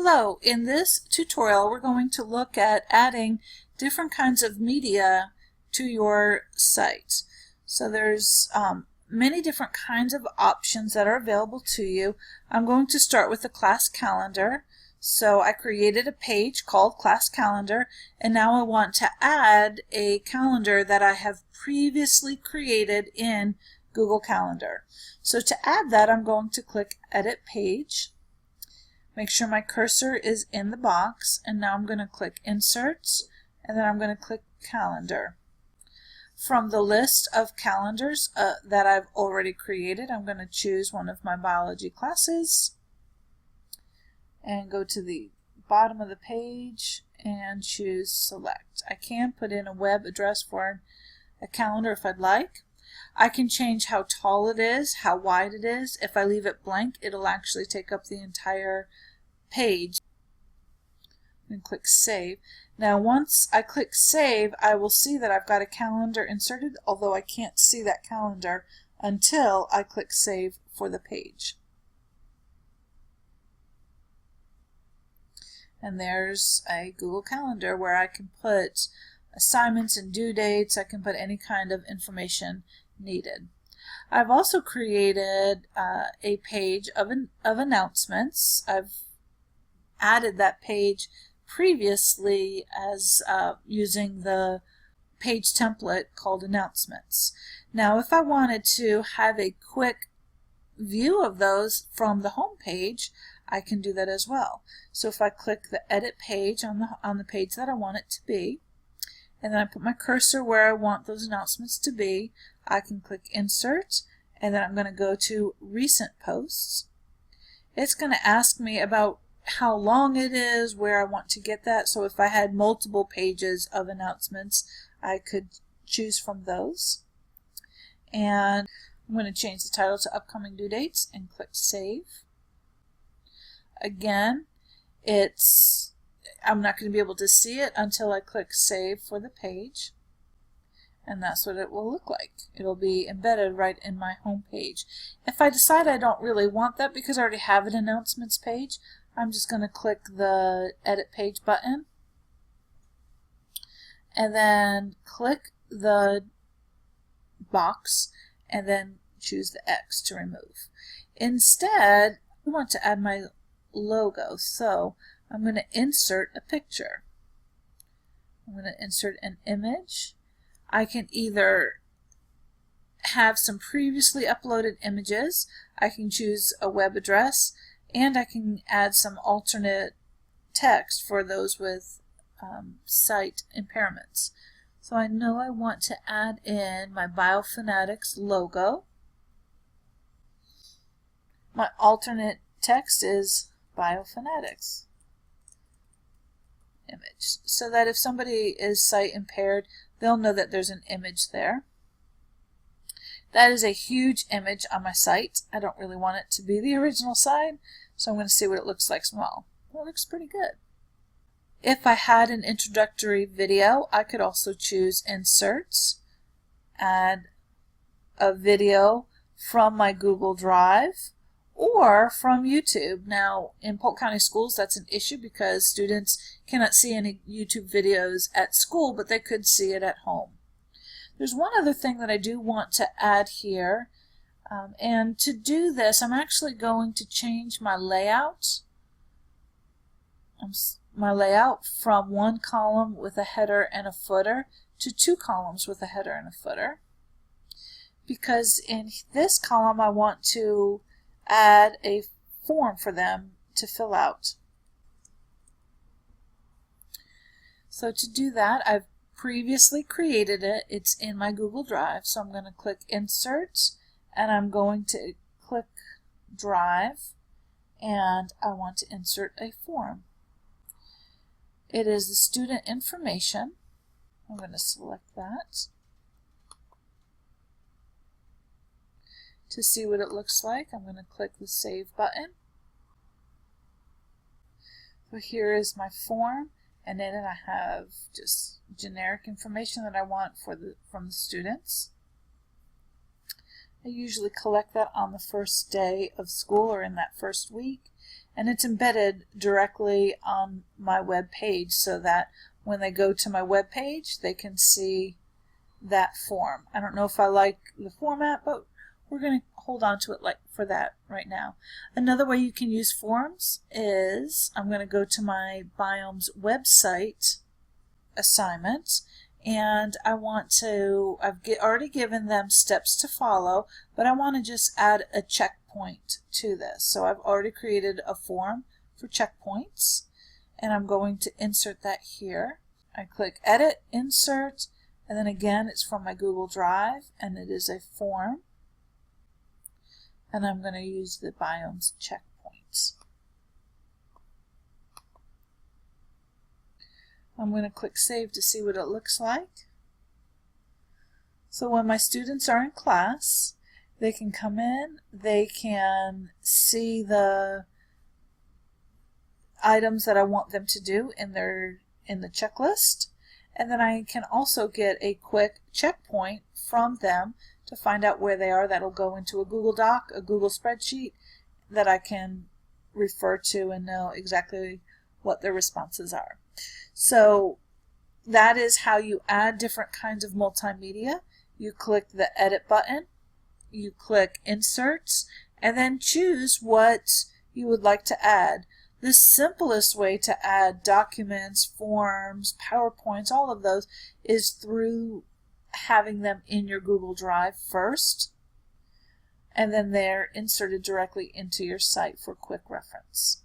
Hello, in this tutorial we're going to look at adding different kinds of media to your site. So there's many different kinds of options that are available to you. I'm going to start with the class calendar. So I created a page called Class Calendar, and now I want to add a calendar that I have previously created in Google Calendar. So to add that, I'm going to click Edit Page. Make sure my cursor is in the box, and now I'm going to click Insert, and then I'm going to click Calendar. From the list of calendars that I've already created, I'm going to choose one of my biology classes and go to the bottom of the page and choose Select. I can put in a web address for a calendar if I'd like. I can change how tall it is, how wide it is. If I leave it blank, it'll actually take up the entire page. And click Save. Now once I click Save, I will see that I've got a calendar inserted, although I can't see that calendar until I click Save for the page. And there's a Google Calendar where I can put assignments and due dates. I can put any kind of information needed. I've also created a page of announcements. I've added that page previously as using the page template called Announcements. Now if I wanted to have a quick view of those from the home page, I can do that as well. So if I click the Edit Page on the page that I want it to be, and then I put my cursor where I want those announcements to be, I can click Insert, and then I'm going to go to Recent Posts. It's going to ask me about how long it is, where I want to get that. So if I had multiple pages of announcements, I could choose from those. And I'm going to change the title to Upcoming Due Dates and click Save. Again, I'm not going to be able to see it until I click Save for the page. And that's what it will look like. It'll be embedded right in my home page. If I decide I don't really want that because I already have an announcements page, I'm just going to click the Edit Page button and then click the box and then choose the X to remove. Instead, I want to add my logo, so I'm going to insert a picture. I'm going to insert an image. I can either have some previously uploaded images, I can choose a web address, and I can add some alternate text for those with sight impairments. So I know I want to add in my Biofanatics logo. My alternate text is Biofanatics image, so that if somebody is sight impaired, they'll know that there's an image there. That is a huge image on my site. I don't really want it to be the original site, so I'm going to see what it looks like small. Well, it looks pretty good. If I had an introductory video, I could also choose Inserts, add a video from my Google Drive, or from YouTube. Now, in Polk County Schools, that's an issue because students cannot see any YouTube videos at school, but they could see it at home. There's one other thing that I do want to add here, and to do this, I'm actually going to change my layout. My layout from one column with a header and a footer to two columns with a header and a footer, because in this column I want to add a form for them to fill out. So to do that, I've previously created it. It's in my Google Drive, so I'm going to click Insert, and I'm going to click Drive, and I want to insert a form. It is the student information. I'm going to select that. To see what it looks like, I'm going to click the Save button. So here is my form, and in it I have just generic information that I want from the students. I usually collect that on the first day of school or in that first week, and it's embedded directly on my web page so that when they go to my web page they can see that form. I don't know if I like the format, but we're going to hold on to it for that right now. Another way you can use forms is I'm going to go to my Biomes website assignment, and I want to, I've already given them steps to follow, but I want to just add a checkpoint to this. So I've already created a form for checkpoints, and I'm going to insert that here. I click Edit, Insert, and then again it's from my Google Drive, and it is a form, and I'm going to use the Biomes checkpoints. I'm going to click Save to see what it looks like. So when my students are in class, they can come in, they can see the items that I want them to do in the checklist, and then I can also get a quick checkpoint from them to find out where they are. That'll go into a Google Doc, a Google spreadsheet that I can refer to and know exactly what their responses are. So that is how you add different kinds of multimedia. You click the Edit button, you click Inserts, and then choose what you would like to add. The simplest way to add documents, forms, PowerPoints, all of those is through having them in your Google Drive first, and then they're inserted directly into your site for quick reference.